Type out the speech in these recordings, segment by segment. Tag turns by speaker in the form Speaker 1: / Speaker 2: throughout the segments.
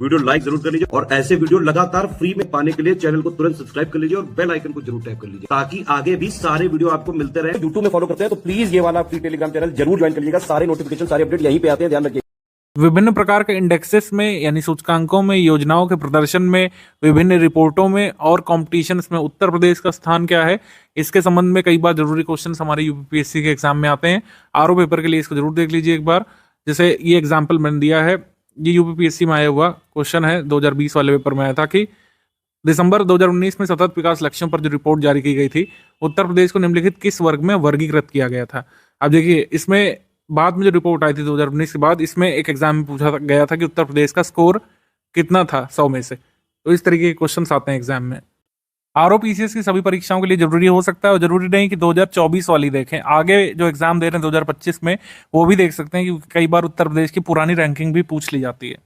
Speaker 1: Video like जरूर कर लीजिए और ऐसे वीडियो लगातार फ्री में पाने के लिए चैनल को तुरंत सब्सक्राइब कर लीजिए और बेल आइकन को जरूर टैप कर लीजिए ताकि आगे भी सारे वीडियो आपको मिलते रहे। यूट्यूब में फॉलो करते हैं तो प्लीज ये वाला फ्री टेलीग्राम चैनल जरूर ज्वाइन कर लीजिएगा। सारे नोटिफिकेशन सारे अपडेट यहीं पे आते हैं, ध्यान रखिए।
Speaker 2: विभिन्न प्रकार के इंडेक्सेस में यानी सूचकांकों में, योजनाओं के प्रदर्शन में, विभिन्न रिपोर्टों में और कॉम्पिटिशन्स में उत्तर प्रदेश का स्थान क्या है, इसके संबंध में कई बार जरूरी क्वेश्चन हमारे यूपीपीएससी के एग्जाम में आते हैं। आरओ पेपर के लिए इसको जरूर देख लीजिए एक बार। जैसे ये एग्जाम्पल मैंने दिया है, ये यूपीपीएससी में आया हुआ क्वेश्चन है, 2020 वाले पेपर में आया था कि दिसंबर 2019 में सतत विकास लक्ष्यों पर जो रिपोर्ट जारी की गई थी, उत्तर प्रदेश को निम्नलिखित किस वर्ग में वर्गीकृत किया गया था। अब देखिए, इसमें बाद में जो रिपोर्ट आई थी 2019 के बाद, इसमें एक एग्जाम में पूछा गया था कि उत्तर प्रदेश का स्कोर कितना था 100 में से। तो इस तरीके के क्वेश्चन आते हैं एग्जाम में। आरओपीसीएस की सभी परीक्षाओं के लिए जरूरी हो सकता है और जरूरी नहीं कि 2024 वाली देखें, आगे जो एग्जाम दे रहे हैं 2025 में वो भी देख सकते हैं, क्योंकि कई बार उत्तर प्रदेश की पुरानी रैंकिंग भी पूछ ली जाती है।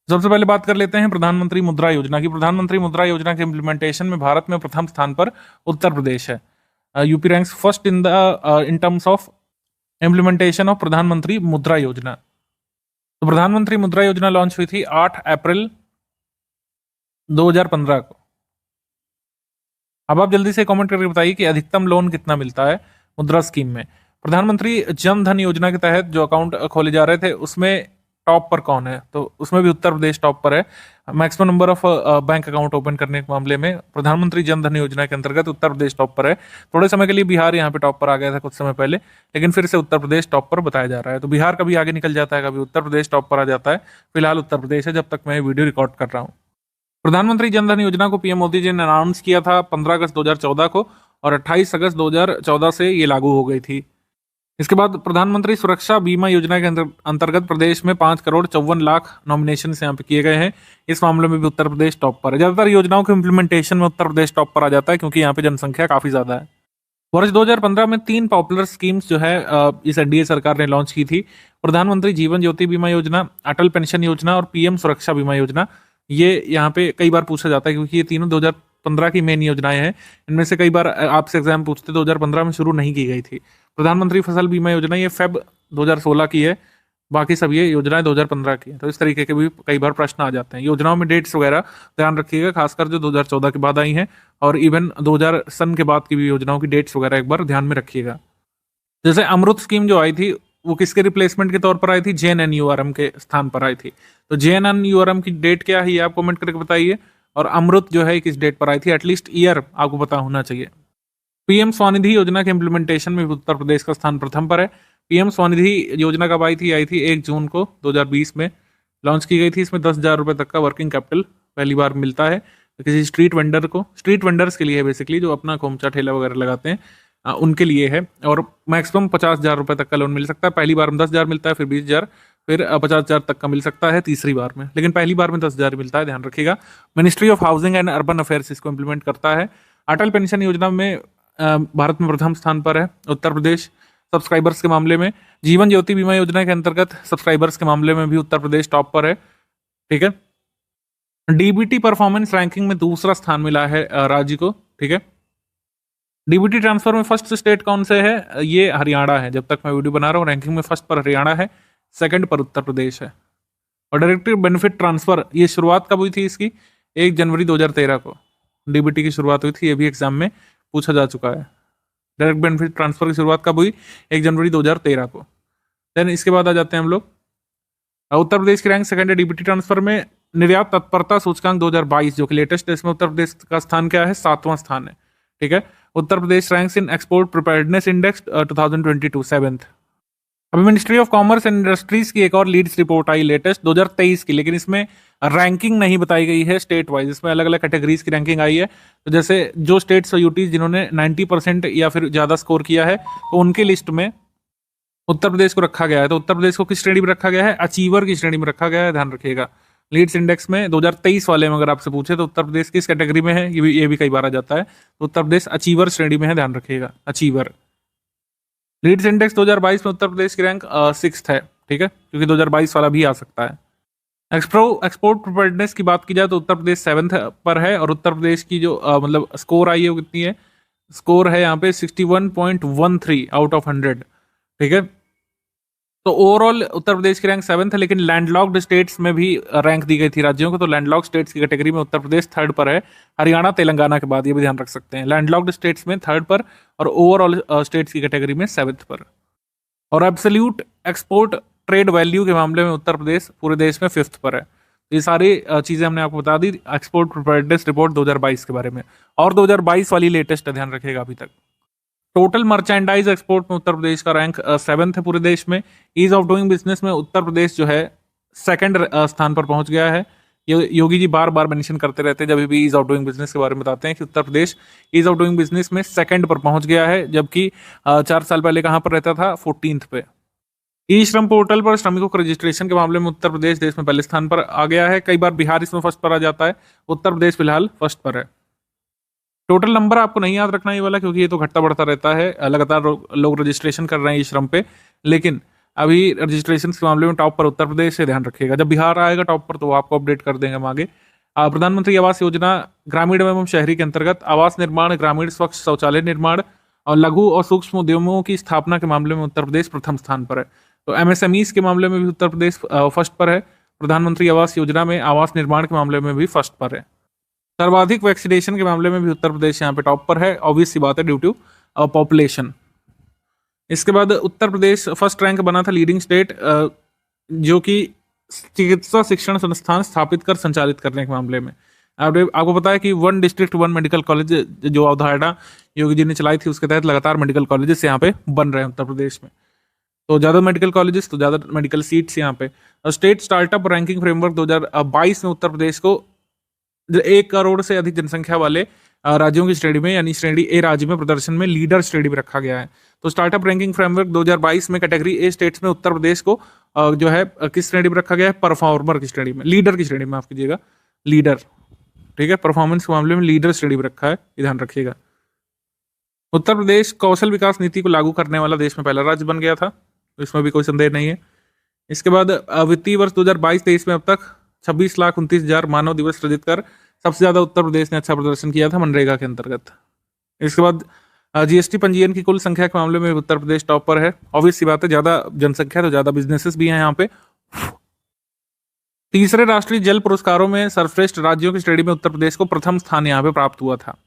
Speaker 2: सबसे पहले बात कर लेते हैं प्रधानमंत्री मुद्रा योजना की। प्रधानमंत्री मुद्रा योजना के इम्प्लीमेंटेशन में भारत में प्रथम स्थान पर उत्तर प्रदेश है। UP ranks first in terms of implementation of प्रधानमंत्री मुद्रा योजना। तो प्रधानमंत्री मुद्रा योजना लॉन्च हुई थी 8 अप्रैल 2015 को। अब आप जल्दी से कमेंट करके बताइए कि अधिकतम लोन कितना मिलता है मुद्रा स्कीम में। प्रधानमंत्री जन धन योजना के तहत जो अकाउंट खोले जा रहे थे उसमें टॉप पर कौन है, तो उसमें भी उत्तर प्रदेश टॉप पर है। Maximum number of bank account open करने के मामले में प्रधानमंत्री जन धन योजना के अंतर्गत उत्तर प्रदेश टॉप पर है। थोड़े समय के लिए बिहार यहाँ पे टॉप पर आ गया था कुछ समय पहले, लेकिन फिर से उत्तर प्रदेश टॉप पर बताया जा रहा है। तो बिहार कभी आगे निकल जाता है, कभी उत्तर प्रदेश टॉप पर आ जाता है। फिलहाल उत्तर प्रदेश है जब तक मैं वीडियो रिकॉर्ड कर रहा हूँ। प्रधानमंत्री जन धन योजना को पीएम मोदी जी ने अनाउंस किया था 15 अगस्त 2014 को और 28 अगस्त 2014 से ये लागू हो गई थी। इसके बाद प्रधानमंत्री सुरक्षा बीमा योजना के अंतर्गत प्रदेश में 5,54,00,000 नॉमिनेशन यहाँ पे किए गए हैं। इस मामले में भी उत्तर प्रदेश टॉप पर है। ज्यादातर योजनाओं के इम्प्लीमेंटेशन में उत्तर प्रदेश टॉप पर आ जाता है, क्योंकि यहाँ पे जनसंख्या काफी ज्यादा है। वर्ष 2015 में 3 पॉपुलर स्कीम्स जो है इस एनडीए सरकार ने लॉन्च की थी। प्रधानमंत्री जीवन ज्योति बीमा योजना, अटल पेंशन योजना और पीएम सुरक्षा बीमा योजना। ये यहाँ पे कई बार पूछा जाता है, क्योंकि ये तीनों 2015 की मेन योजनाएं हैं। इनमें से कई बार आपसे एग्जाम पूछते 2015 में शुरू नहीं की गई थी। प्रधानमंत्री फसल बीमा योजना ये फेब 2016 की है, बाकी सब ये योजनाएं 2015 की है। तो इस तरीके के भी कई बार प्रश्न आ जाते हैं। योजनाओं में डेट्स वगैरह ध्यान रखिएगा, खासकर जो 2014 के बाद आई हैं और इवन 2000 सन के बाद की भी योजनाओं की डेट्स वगैरह एक बार ध्यान में रखिएगा। जैसे अमृत स्कीम जो आई थी वो किसके रिप्लेसमेंट के तौर पर आई थी, जेएनएनयूआरएम के स्थान पर आई थी। तो जेएनएनयूआरएम की डेट क्या है ये आप कमेंट करके बताइए, और अमृत जो है किस डेट पर आई थी, एटलीस्ट ईयर आपको पता होना चाहिए। पीएम स्वनिधि योजना के इम्प्लीमेंटेशन में उत्तर प्रदेश का स्थान प्रथम पर है। पीएम स्वनिधि योजना कब आई थी 1 जून को 2020 में लॉन्च की गई थी। इसमें 10,000 रुपए तक का वर्किंग कैपिटल पहली बार मिलता है किसी स्ट्रीट वेंडर को। स्ट्रीट वेंडर्स के लिए है बेसिकली, जो अपना खोमचा ठेला वगैरह लगाते हैं उनके लिए है। और मैक्सिमम 50,000 रुपए तक का लोन मिल सकता है। पहली बार में 10,000 मिलता है, फिर 20,000, फिर 50,000 तक का मिल सकता है तीसरी बार में, लेकिन पहली बार में 10,000 मिलता है, ध्यान रखिएगा। Ministry of housing and urban affairs इसको इम्प्लीमेंट करता है। अटल पेंशन योजना में भारत में प्रथम स्थान पर है उत्तर प्रदेश सब्सक्राइबर्स के मामले में। जीवन ज्योति बीमा योजना के अंतर्गत सब्सक्राइबर्स के मामले में भी उत्तर प्रदेश टॉप पर है। ठीक है। डीबीटी परफॉर्मेंस रैंकिंग में दूसरा स्थान मिला है राज्य को। ठीक है। डीबीटी ट्रांसफर में फर्स्ट स्टेट कौन से है, ये हरियाणा है। जब तक मैं वीडियो बना रहा हूँ रैंकिंग में फर्स्ट पर हरियाणा है, सेकंड पर उत्तर प्रदेश है। और डायरेक्ट बेनिफिट ट्रांसफर ये शुरुआत कब हुई थी इसकी, 1 जनवरी 2013 को डीबीटी की शुरुआत हुई थी। ये भी एग्जाम में पूछा जा चुका है। डायरेक्ट बेनिफिट ट्रांसफर की शुरुआत कब हुई, 1 जनवरी 2013 को। देन इसके बाद आ जाते हैं हम लोग, उत्तर प्रदेश की रैंक सेकंड है डीबीटी ट्रांसफर में। निर्यात तत्परता सूचकांक 2022 जो कि लेटेस्ट है, इसमें उत्तर प्रदेश का स्थान क्या है, 7वां स्थान है। ठीक है। Uttar Pradesh ranks in export preparedness index 2022 7th। अभी ministry of commerce and industries की एक और लीड्स रिपोर्ट आई लेटेस्ट 2023 की, लेकिन इसमें रैंकिंग नहीं बताई गई है स्टेट वाइज। इसमें अलग अलग कैटेगरीज की रैंकिंग आई है। तो जैसे जो स्टेट्स और यूटीज जिन्होंने 90% या फिर ज्यादा स्कोर किया है, तो उनकी लिस्ट में उत्तर प्रदेश को रखा गया है। तो उत्तर प्रदेश को किस श्रेणी में रखा गया है, अचीवर की श्रेणी में रखा गया है, ध्यान रखिएगा। लीड्स इंडेक्स में 2023 वाले में अगर आपसे पूछे तो उत्तर प्रदेश किस कैटेगरी में है, ये भी कई बार आ जाता है। तो उत्तर प्रदेश अचीवर श्रेणी में है, ध्यान रखिएगा, अचीवर। लीड्स इंडेक्स 2022 में उत्तर प्रदेश की रैंक 6th है। ठीक है, क्योंकि 2022 वाला भी आ सकता है। एक्सपोर्ट प्रिपेयर्डनेस की बात की जाए तो उत्तर प्रदेश 7th पर है। और उत्तर प्रदेश की जो मतलब स्कोर आई है वो कितनी है, स्कोर है यहाँ पे 61.13 आउट ऑफ 100। ठीक है। तो ओवरऑल उत्तर प्रदेश की रैंक 7th है, लेकिन लैंडलॉक्ड स्टेट्स में भी रैंक दी गई थी राज्यों को। तो लैंडलॉक्ड स्टेट्स की कैटेगरी में उत्तर प्रदेश 3rd पर है, हरियाणा तेलंगाना के बाद, ये भी ध्यान रख सकते हैं। लैंडलॉक्ड स्टेट्स में 3rd पर और ओवरऑल स्टेट्स की कैटेगरी में 7th पर। और एब्सोल्यूट एक्सपोर्ट ट्रेड वैल्यू के मामले में उत्तर प्रदेश पूरे देश में 5th पर है। ये सारी चीजें हमने आपको बता दी एक्सपोर्ट प्रिपेयर्डनेस रिपोर्ट 2022 के बारे में। और 2022 वाली लेटेस्ट है, ध्यान रखिएगा अभी तक। टोटल मर्चेंडाइज एक्सपोर्ट में उत्तर प्रदेश का रैंक 7th है पूरे देश में। ईज ऑफ डूइंग बिजनेस में उत्तर प्रदेश जो है 2nd स्थान पर पहुंच गया है। ये योगी जी बार बार मेंशन करते रहते हैं जब भी ईज ऑफ डूइंग बिजनेस के बारे में बताते हैं कि Uttar Pradesh ease of doing business में 2nd पर पहुंच गया है, जबकि 4 साल पहले कहां पर रहता था, 14th पे। ई श्रम पोर्टल पर श्रमिकों को रजिस्ट्रेशन के मामले में उत्तर प्रदेश देश में पहले स्थान पर आ गया है। कई बार बिहार इसमें फर्स्ट पर आ जाता है, उत्तर प्रदेश फिलहाल फर्स्ट पर है। टोटल नंबर आपको नहीं याद रखना ये वाला, क्योंकि ये तो घटता बढ़ता रहता है, लगातार लोग रजिस्ट्रेशन कर रहे हैं ई श्रम पे। लेकिन अभी रजिस्ट्रेशन के मामले में टॉप पर उत्तर प्रदेश से, ध्यान रखिएगा। जब बिहार आएगा टॉप पर तो वो आपको अपडेट कर देंगे हम आगे। प्रधानमंत्री आवास योजना ग्रामीण एवं शहरी के अंतर्गत आवास निर्माण, ग्रामीण स्वच्छ शौचालय निर्माण और लघु और सूक्ष्म उद्यमों की स्थापना के मामले में उत्तर प्रदेश प्रथम स्थान पर है। तो एमएसएमईज के मामले में भी उत्तर प्रदेश फर्स्ट पर है। प्रधानमंत्री आवास योजना में आवास निर्माण के मामले में भी फर्स्ट पर है। सर्वाधिक वैक्सीनेशन के मामले में भी उत्तर प्रदेश यहाँ पे टॉप पर है, ऑब्वियस सी बात है, ड्यू टू पॉपुलेशन। इसके बाद उत्तर प्रदेश फर्स्ट रैंक बना था लीडिंग स्टेट, जो कि चिकित्सा शिक्षण संस्थान स्थापित कर संचालित करने के मामले में। आपको पता है कि 1 डिस्ट्रिक्ट 1 मेडिकल कॉलेज जो अवधारणा योगी जी ने चलाई थी, उसके तहत लगातार मेडिकल कॉलेजेस यहाँ पे बन रहे हैं उत्तर प्रदेश में। तो ज्यादा मेडिकल कॉलेजेस तो ज्यादा मेडिकल सीट्स यहाँ पे। स्टेट स्टार्टअप रैंकिंग फ्रेमवर्क 2022 में उत्तर प्रदेश को 1 करोड़ से अधिक जनसंख्या वाले राज्यों की श्रेणी में, यानी श्रेणी ए राज्य में प्रदर्शन में लीडर श्रेणी में रखा गया है। तो स्टार्टअप रैंकिंग फ्रेमवर्क 2022 में कैटेगरी ए स्टेट्स में उत्तर प्रदेश को जो है किस श्रेणी में रखा गया है, परफॉर्मर की श्रेणी में, लीडर की श्रेणी में, माफ कीजिएगा, लीडर, ठीक है, परफॉर्मेंस के मामले में लीडर श्रेणी में रखा है, ध्यान रखिएगा। उत्तर प्रदेश कौशल विकास नीति को लागू करने वाला देश में पहला राज्य बन गया था, तो इसमें भी कोई संदेह नहीं है। इसके बाद वित्तीय वर्ष 2022-23 में अब तक 26,29,000 मानव दिवस सृजित कर सबसे ज्यादा उत्तर प्रदेश ने अच्छा प्रदर्शन किया था मनरेगा के अंतर्गत। इसके बाद जीएसटी पंजीयन की कुल संख्या के मामले में उत्तर प्रदेश टॉप पर है, ऑब्वियस सी बात है, ज्यादा जनसंख्या तो ज्यादा बिजनेसेस भी हैं यहाँ पे। तीसरे राष्ट्रीय जल पुरस्कारों में सर्वश्रेष्ठ राज्यों की श्रेणी में उत्तर प्रदेश को प्रथम स्थान यहाँ पे प्राप्त हुआ था।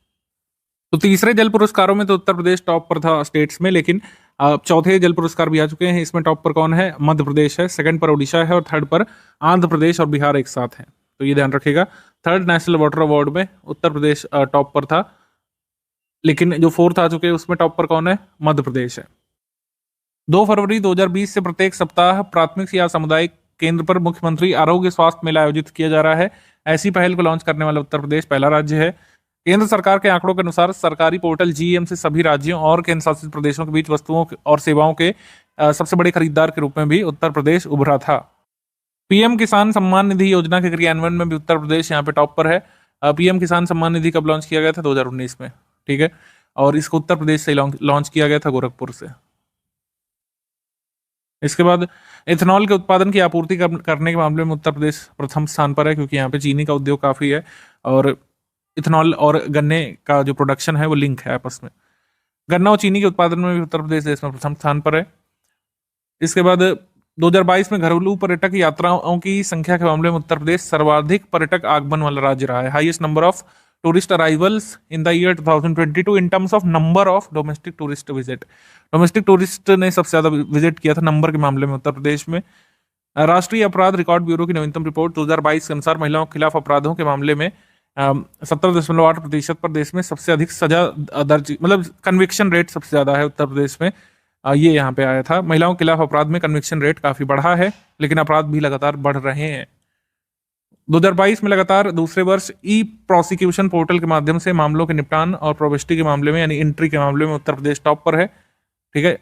Speaker 2: तो तीसरे जल पुरस्कारों में तो उत्तर प्रदेश टॉप पर था स्टेट्स में, लेकिन चौथे जल पुरस्कार भी आ चुके हैं। इसमें टॉप पर कौन है, मध्य प्रदेश है, 2nd पर उड़ीसा है और 3rd पर आंध्र प्रदेश और बिहार एक साथ हैं, तो ये ध्यान रखिएगा। 3rd नेशनल वाटर अवार्ड में उत्तर प्रदेश टॉप पर था, लेकिन जो 4th आ चुके हैं उसमें टॉप पर कौन है, मध्य प्रदेश है। 2 फरवरी 2020 से प्रत्येक सप्ताह प्राथमिक या सामुदायिक केंद्र पर मुख्यमंत्री आरोग्य स्वास्थ्य मेला आयोजित किया जा रहा है। ऐसी पहल को लॉन्च करने वाला उत्तर प्रदेश पहला राज्य है। केंद्र सरकार के आंकड़ों के अनुसार सरकारी पोर्टल जीईएम से सभी राज्यों और केंद्र शासित प्रदेशों के बीच वस्तुओं और सेवाओं के सबसे बड़े खरीदार के रूप में भी उत्तर प्रदेश उभरा था। पीएम किसान सम्मान निधि योजना के क्रियान्वयन में भी उत्तर प्रदेश यहाँ पे टॉप पर है। पीएम किसान सम्मान निधि कब लॉन्च किया गया था, 2019 में, ठीक है, और इसको उत्तर प्रदेश से लॉन्च किया गया था, गोरखपुर से। इसके बाद इथेनॉल के उत्पादन की आपूर्ति करने के मामले में उत्तर प्रदेश प्रथम स्थान पर है, क्योंकि यहाँ पे चीनी का उद्योग काफी है और इथेनॉल और गन्ने का जो प्रोडक्शन है वो लिंक है आपस में। गन्ना और चीनी के उत्पादन में भी उत्तर प्रदेश देश में प्रथम स्थान पर है। इसके बाद 2022 में घरेलू पर्यटक यात्राओं की संख्या के मामले में उत्तर प्रदेश सर्वाधिक पर्यटक आगमन वाला राज्य रहा है। Highest number of tourist arrivals in the year 2022 in terms of number of domestic tourist visit. Domestic tourist ने सबसे ज्यादा विजिट किया था नंबर के मामले में उत्तर प्रदेश में। राष्ट्रीय अपराध रिकॉर्ड ब्यूरो की नवीनतम रिपोर्ट 2022 के अनुसार महिलाओं के खिलाफ अपराधों के मामले में 17.8% पर देश में सबसे अधिक सजा दर्ज, मतलब कन्विक्शन रेट सबसे ज्यादा है उत्तर प्रदेश में। ये यहाँ पे आया था। महिलाओं के खिलाफ अपराध में कन्विक्शन रेट काफी बढ़ा है, लेकिन अपराध भी लगातार बढ़ रहे हैं। 2022 में लगातार दूसरे वर्ष ई प्रोसिक्यूशन पोर्टल के माध्यम से मामलों के निपटान और प्रोबेस्टी के मामले में, यानी एंट्री के मामले में उत्तर प्रदेश टॉप पर है, ठीक है।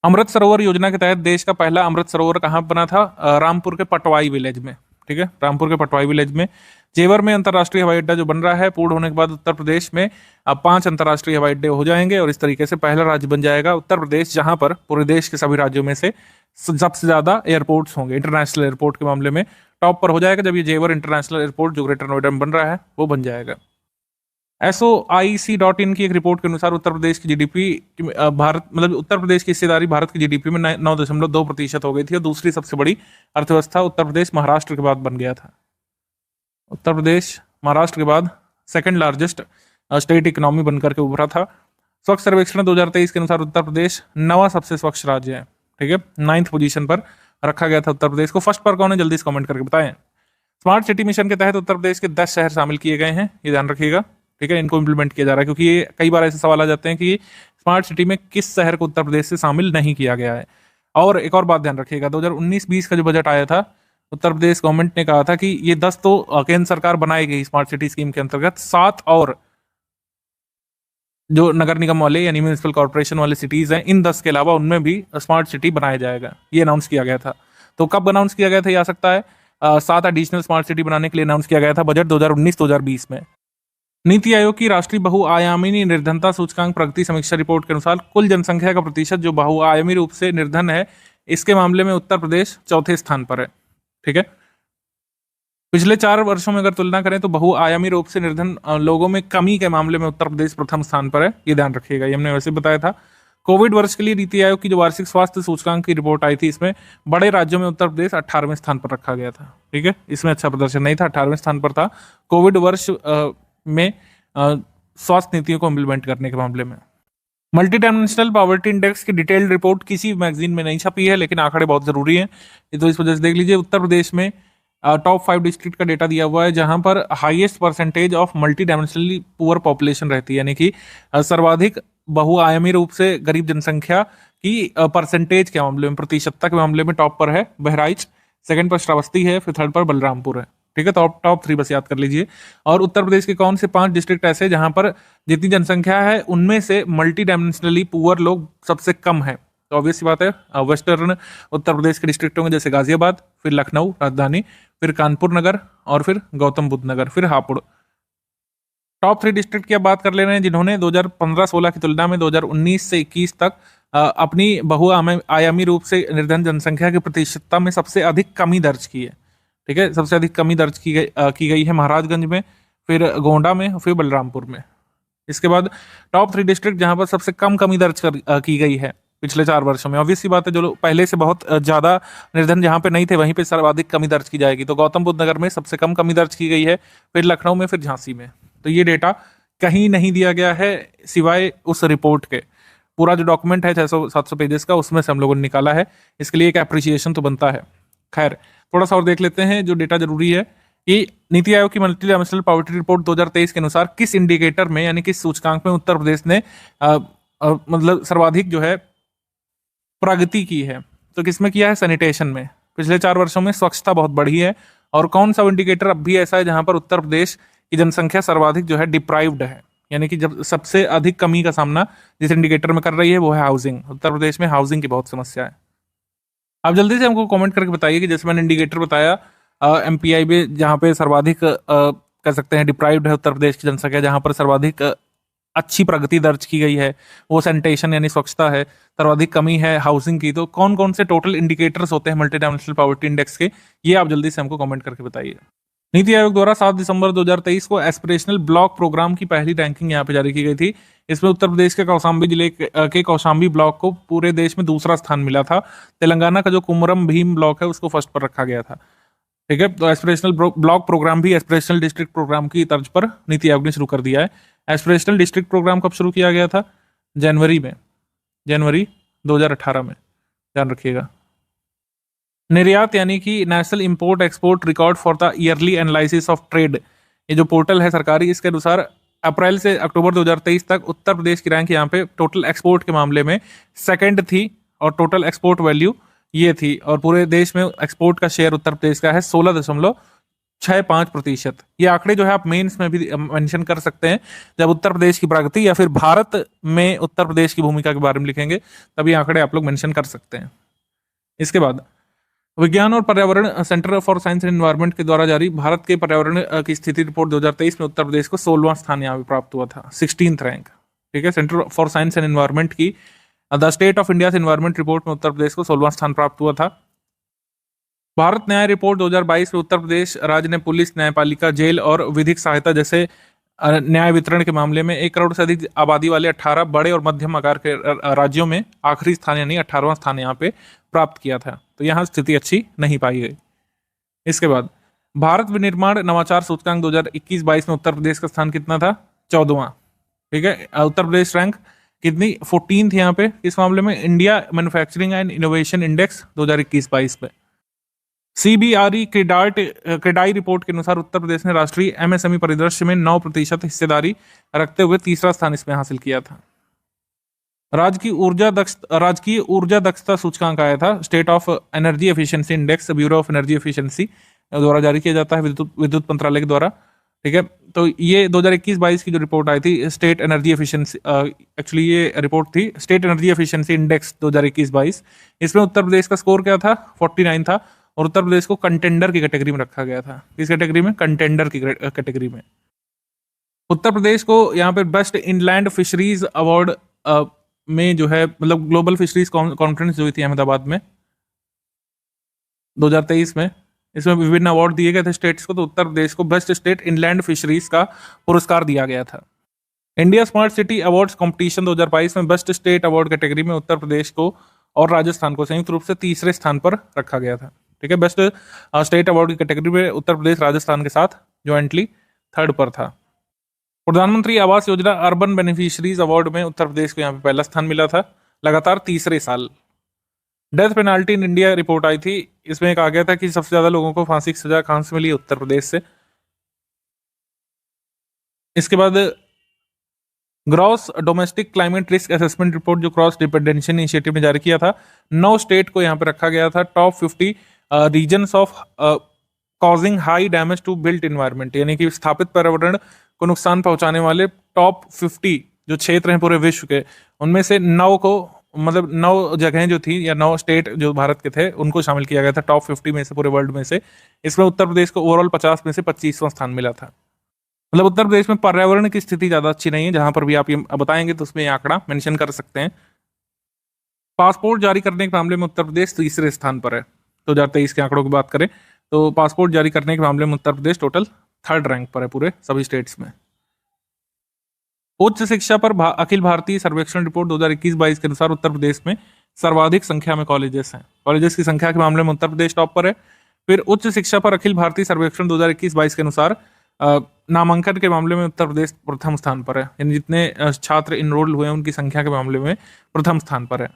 Speaker 2: अमृत सरोवर योजना के तहत देश का पहला अमृत सरोवर कहाँ बना था, रामपुर के पटवाई विलेज में, ठीक है, रामपुर के पटवाई विलेज में। जेवर में अंतर्राष्ट्रीय हवाई अड्डा जो बन रहा है, पूर्ण होने के बाद उत्तर प्रदेश में अब 5 अंतर्राष्ट्रीय हवाई अड्डे हो जाएंगे और इस तरीके से पहला राज्य बन जाएगा उत्तर प्रदेश, जहां पर पूरे देश के सभी राज्यों में से सबसे ज्यादा एयरपोर्ट्स होंगे। इंटरनेशनल एयरपोर्ट के मामले में टॉप पर हो जाएगा जब ये जेवर इंटरनेशनल एयरपोर्ट जो ग्रेटर नोएडा में बन रहा है वो बन जाएगा। SOIC.in की एक रिपोर्ट के अनुसार उत्तर प्रदेश की जीडीपी भारत मतलब उत्तर प्रदेश की हिस्सेदारी भारत की जीडीपी में 9.2% हो गई थी और दूसरी सबसे बड़ी अर्थव्यवस्था उत्तर प्रदेश महाराष्ट्र के बाद बन गया था। उत्तर प्रदेश महाराष्ट्र के बाद सेकंड लार्जेस्ट स्टेट इकोनॉमी बनकर के उभरा था। स्वच्छ सर्वेक्षण 2023 के अनुसार उत्तर प्रदेश 9वां सबसे स्वच्छ राज्य है। ठीक है, 9th पोजीशन पर रखा गया था उत्तर प्रदेश को। फर्स्ट पर कौन है, जल्दी से कमेंट करके बताएं। स्मार्ट सिटी मिशन के तहत उत्तर प्रदेश के 10 शहर शामिल किए गए हैं, ये ध्यान रखिएगा। ठीक है, इनको इंप्लीमेंट किया जा रहा है क्योंकि ये कई बार ऐसे सवाल आ जाते हैं कि स्मार्ट सिटी में किस शहर को उत्तर प्रदेश से शामिल नहीं किया गया है। और एक और बात ध्यान रखिएगा, 2019-20 का जो बजट आया था, उत्तर प्रदेश गवर्नमेंट ने कहा था कि ये 10 तो केंद्र सरकार बनाएगी स्मार्ट सिटी स्कीम के अंतर्गत, 7 और जो नगर निगम वाले यानी म्यूनिसिपल कॉर्पोरेशन वाले सिटीज हैं, इन 10 के अलावा उनमें भी स्मार्ट सिटी बनाया जाएगा, ये अनाउंस किया गया था। तो कब अनाउंस किया गया था, ये आ सकता है 7 एडिशनल स्मार्ट सिटी बनाने के लिए अनाउंस किया गया था बजट 2019-2020 में। नीति आयोग की राष्ट्रीय बहुआयामी निर्धनता सूचकांक प्रगति समीक्षा रिपोर्ट के अनुसार कुल जनसंख्या का प्रतिशत जो बहुआयामी रूप से निर्धन है, इसके मामले में उत्तर प्रदेश चौथे स्थान पर है। ठीक है, पिछले 4 वर्षों में अगर तुलना करें तो बहुआयामी रूप से निर्धन लोगों में कमी के मामले में उत्तर प्रदेश प्रथम स्थान पर है, ये ध्यान रखिएगा। ये हमने वैसे बताया था। कोविड वर्ष के लिए नीति आयोग की जो वार्षिक स्वास्थ्य सूचकांक की रिपोर्ट आई थी, इसमें बड़े राज्यों में उत्तर प्रदेश 18वें स्थान पर रखा गया था। ठीक है, इसमें अच्छा प्रदर्शन नहीं था, 18वें स्थान पर था कोविड वर्ष में स्वास्थ्य नीतियों को इम्प्लीमेंट करने के मामले में। मल्टी डायमेंशनल पॉवर्टी इंडेक्स की डिटेल्ड रिपोर्ट किसी मैगजीन में नहीं छपी है, लेकिन आंकड़े बहुत जरूरी हैं, तो इस वजह से देख लीजिए। उत्तर प्रदेश में टॉप 5 डिस्ट्रिक्ट का डेटा दिया हुआ है जहां पर highest percentage of multi dimensionally poor population रहती है, यानी कि सर्वाधिक बहुआयामी रूप से गरीब जनसंख्या की परसेंटेज के मामले में, प्रतिशतता के मामले में टॉप पर है बहराइच, सेकंड पर श्रावस्ती है, फिर थर्ड पर बलरामपुर है। ठीक है, तो टॉप 3 बस याद कर लीजिए। और उत्तर प्रदेश के कौन से 5 डिस्ट्रिक्ट ऐसे जहां पर जितनी जनसंख्या है उनमें से मल्टी डायमेंशनली पुअर लोग सबसे कम है, तो ऑब्वियस सी बात है वेस्टर्न उत्तर प्रदेश के डिस्ट्रिक्ट होंगे, जैसे गाजियाबाद, फिर लखनऊ राजधानी, फिर कानपुर नगर और फिर गौतम बुद्ध नगर, फिर हापुड़। टॉप 3 डिस्ट्रिक्ट की अब बात कर ले रहे हैं जिन्होंने 2015-16 की तुलना में 2019 से 21 तक अपनी बहुआयामी रूप से निर्धन जनसंख्या की प्रतिशतता में सबसे अधिक कमी दर्ज की है। ठीक है, सबसे अधिक कमी दर्ज की गई है महाराजगंज में, फिर गोंडा में, फिर बलरामपुर में। इसके बाद टॉप 3 डिस्ट्रिक्ट जहां पर सबसे कम कमी दर्ज की गई है पिछले 4 वर्षों में, ऑब्वियस सी बात है, जो लोग पहले से बहुत ज्यादा निर्धन जहां पे नहीं थे वहीं पे सर्वाधिक कमी दर्ज की जाएगी। तो गौतम बुद्ध नगर में सबसे कम कमी दर्ज की गई है, फिर लखनऊ में, फिर झांसी में। तो ये डेटा कहीं नहीं दिया गया है सिवाय उस रिपोर्ट के। पूरा जो डॉक्यूमेंट है 600-700 पेजेस का, उसमें से हम लोगों ने निकाला है, इसके लिए एक एप्रिसिएशन तो बनता है। खैर, थोड़ा सा और देख लेते हैं जो डेटा जरूरी है कि नीति आयोग की मल्टी डायमेंशनल पॉवर्टी रिपोर्ट 2023 के अनुसार किस इंडिकेटर में यानी किस सूचकांक में उत्तर प्रदेश ने मतलब सर्वाधिक जो है प्रगति की है। तो किसमें किया है, सैनिटेशन में। पिछले 4 वर्षों में स्वच्छता बहुत बढ़ी है। और कौन सा इंडिकेटर अब भी ऐसा है जहां पर उत्तर प्रदेश की जनसंख्या सर्वाधिक जो है डिप्राइव्ड है, यानी कि जब सबसे अधिक कमी का सामना जिस इंडिकेटर में कर रही है वो है हाउसिंग। उत्तर प्रदेश में हाउसिंग की बहुत समस्या है। आप जल्दी से हमको कमेंट करके बताइए कि जैसे मैंने इंडिकेटर बताया एमपीआई में जहाँ पे सर्वाधिक कह सकते हैं डिप्राइव्ड है उत्तर प्रदेश की जनसंख्या, जहाँ पर सर्वाधिक अच्छी प्रगति दर्ज की गई है वो सैनिटेशन यानी स्वच्छता है, सर्वाधिक कमी है हाउसिंग की। तो कौन कौन से टोटल इंडिकेटर्स होते हैं मल्टी डायमेंशनल पॉवर्टी इंडेक्स के, ये आप जल्दी से हमको कमेंट करके बताइए। नीति आयोग द्वारा 7 दिसंबर 2023 को एस्पिरेशनल ब्लॉक प्रोग्राम की पहली रैंकिंग यहाँ पे जारी की गई थी। इसमें उत्तर प्रदेश के कौशाम्बी जिले के कौशाम्बी ब्लॉक को पूरे देश में दूसरा स्थान मिला था। तेलंगाना का जो कुमरम भीम ब्लॉक है उसको फर्स्ट पर रखा गया था। ठीक है, तो एस्पिरेशनल ब्लॉक प्रोग्राम भी एस्पिरेशनल डिस्ट्रिक्ट प्रोग्राम की तर्ज पर नीति आयोग ने शुरू कर दिया है। एस्पिरेशनल डिस्ट्रिक्ट प्रोग्राम कब शुरू किया गया था, जनवरी 2018 में, ध्यान रखिएगा। निर्यात यानी कि national import export record for the yearly analysis of trade, ये जो पोर्टल है सरकारी, इसके अनुसार अप्रैल से अक्टूबर 2023 तक उत्तर प्रदेश की रैंक यहाँ पे टोटल एक्सपोर्ट के मामले में सेकंड थी और टोटल एक्सपोर्ट वैल्यू ये थी। और पूरे देश में एक्सपोर्ट का शेयर उत्तर प्रदेश का है 16.65%। ये आंकड़े जो है आप मेंस में भी मेंशन कर सकते हैं जब उत्तर प्रदेश की प्रगति या फिर भारत में उत्तर प्रदेश की भूमिका के बारे में लिखेंगे, तब ये आंकड़े आप लोग मेंशन कर सकते हैं। इसके बाद विज्ञान और पर्यावरण centre for science and environment के द्वारा जारी भारत के पर्यावरण की स्थिति रिपोर्ट 2023 में उत्तर प्रदेश को 16वां स्थान यहाँ पे प्राप्त हुआ था, 16th रैंक। ठीक है, centre for science and environment की the state of India environment report में उत्तर प्रदेश को 16वां स्थान प्राप्त हुआ था। भारत न्याय रिपोर्ट 2022 में उत्तर प्रदेश राज्य ने पुलिस, न्यायपालिका, जेल और विधिक सहायता जैसे न्याय वितरण के मामले में 1 करोड़ से अधिक आबादी वाले 18 बड़े और मध्यम आकार के राज्यों में आखिरी स्थान यानी 18वां स्थान यहाँ पे प्राप्त किया था। तो यहाँ स्थिति अच्छी नहीं पाई गई। इसके बाद भारत विनिर्माण नवाचार सूचकांक 2021-22 में उत्तर प्रदेश का स्थान कितना था? 14वां। ठीक है, उत्तर प्रदेश रैंक कितनी 14th यहाँ पे इस मामले में। India manufacturing and innovation index 2021-22 में। CBRE क्रेडाई रिपोर्ट के अनुसार उत्तर प्रदेश ने राष्ट्रीय MSME परिदृश्य में 9% हिस्सेदारी रखते हुए तीसरा स्थान इसमें हासिल किया था। राजकीय ऊर्जा दक्षता सूचकांक आया था, state of energy efficiency index bureau of energy efficiency द्वारा जारी किया जाता है विद्युत मंत्रालय के द्वारा। ठीक है, तो ये 2021-22 की जो रिपोर्ट आई थी स्टेट एनर्जी एफिशिएंसी, एक्चुअली ये रिपोर्ट थी स्टेट एनर्जी एफिशिएंसी इंडेक्स 2021-22। इसमें उत्तर प्रदेश का स्कोर क्या था? 49 था और उत्तर प्रदेश को कंटेंडर की कैटेगरी में रखा गया था। किस कैटेगरी में? कंटेंडर की कैटेगरी में। उत्तर प्रदेश को यहाँ पे बेस्ट इनलैंड फिशरीज अवार्ड में जो है मतलब ग्लोबल फिशरीज कॉन्फ्रेंस जो हुई थी अहमदाबाद में 2023 में, इसमें विभिन्न अवार्ड दिए गए थे स्टेट्स को। तो उत्तर प्रदेश को बेस्ट स्टेट इनलैंड फिशरीज का पुरस्कार दिया गया था। India smart city awards competition 2022 में बेस्ट स्टेट अवार्ड कैटेगरी में उत्तर प्रदेश को और राजस्थान को संयुक्त रूप से तीसरे स्थान पर रखा गया था। ठीक है, बेस्ट स्टेट अवार्ड की कैटेगरी में उत्तर प्रदेश राजस्थान के साथ ज्वाइंटली 3rd पर था। प्रधानमंत्री Awas Yojana urban beneficiaries award में उत्तर प्रदेश को यहाँ पे पहला स्थान मिला था लगातार तीसरे साल। Death penalty in India report आई थी, इसमें कहा गया था कि सबसे ज्यादा लोगों को फांसी की सजा कहां से मिली? उत्तर प्रदेश से। इसके बाद gross domestic climate risk assessment report जो क्रॉस डिपेंडेंसी इनिशिएटिव ने जारी किया था, 9 स्टेट को यहाँ पे रखा गया था top 50 reasons of causing high damage to built environment, यानी कि स्थापित पर्यावरण को नुकसान पहुंचाने वाले टॉप 50 जो क्षेत्र हैं पूरे विश्व के, उनमें से 9 को मतलब 9 जगहें जो थी या 9 स्टेट जो भारत के थे उनको शामिल किया गया था टॉप 50 में से पूरे वर्ल्ड में से। इसमें उत्तर प्रदेश को ओवरऑल 50 में से 25वां स्थान मिला था। मतलब उत्तर प्रदेश में पर्यावरण की स्थिति ज्यादा अच्छी नहीं है, जहां पर भी आप ये बताएंगे तो उसमें ये आंकड़ा मेंशन कर सकते हैं। पासपोर्ट जारी करने के मामले में उत्तर प्रदेश तीसरे स्थान पर है। 2023 के आंकड़ों की बात करें तो पासपोर्ट जारी करने के मामले में उत्तर प्रदेश टोटल 3rd रैंक पर है पूरे सभी स्टेट्स में। उच्च शिक्षा पर अखिल भारतीय सर्वेक्षण रिपोर्ट 2021-22 के अनुसार उत्तर प्रदेश में सर्वाधिक संख्या में कॉलेजेस हैं। कॉलेजेस की संख्या के मामले में उत्तर प्रदेश टॉप पर है। फिर उच्च शिक्षा पर अखिल भारतीय सर्वेक्षण 2021-22 के अनुसार नामांकन के मामले में उत्तर प्रदेश प्रथम स्थान पर है, यानी जितने छात्र इनरोल्ड हुए हैं उनकी संख्या के मामले में प्रथम स्थान पर है।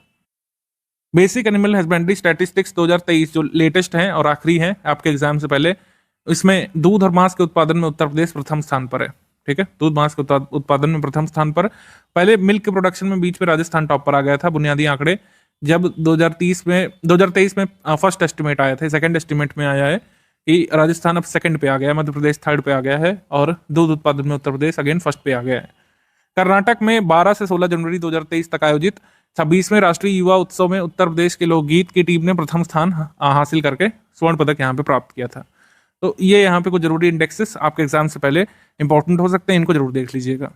Speaker 2: बेसिक एनिमल हस्बेंड्री स्टैटिस्टिक्स 2023 जो लेटेस्ट हैं और आखिरी हैं आपके एग्जाम से पहले, इसमें दूध और मांस के उत्पादन में उत्तर प्रदेश प्रथम स्थान पर है। ठीक है, दूध मांस के उत्पादन में प्रथम स्थान पर। पहले मिल्क के प्रोडक्शन में बीच में राजस्थान टॉप पर आ गया था। बुनियादी आंकड़े जब 2023 में फर्स्ट एस्टिमेट आया था, सेकंड एस्टिमेट में आया है कि राजस्थान अब सेकंड पे आ गया है, मध्य प्रदेश 3rd पे आ गया है और दूध उत्पादन में उत्तर प्रदेश अगेन फर्स्ट पे आ गया है। कर्नाटक में 12 से 16 जनवरी 2023 तक आयोजित 26वें राष्ट्रीय युवा उत्सव में उत्तर प्रदेश के लोकगीत की टीम ने प्रथम स्थान हासिल करके स्वर्ण पदक यहाँ पे प्राप्त किया था। तो ये यहाँ पे कुछ जरूरी इंडेक्सेस आपके एग्जाम से पहले इंपॉर्टेंट हो सकते हैं, इनको जरूर देख लीजिएगा।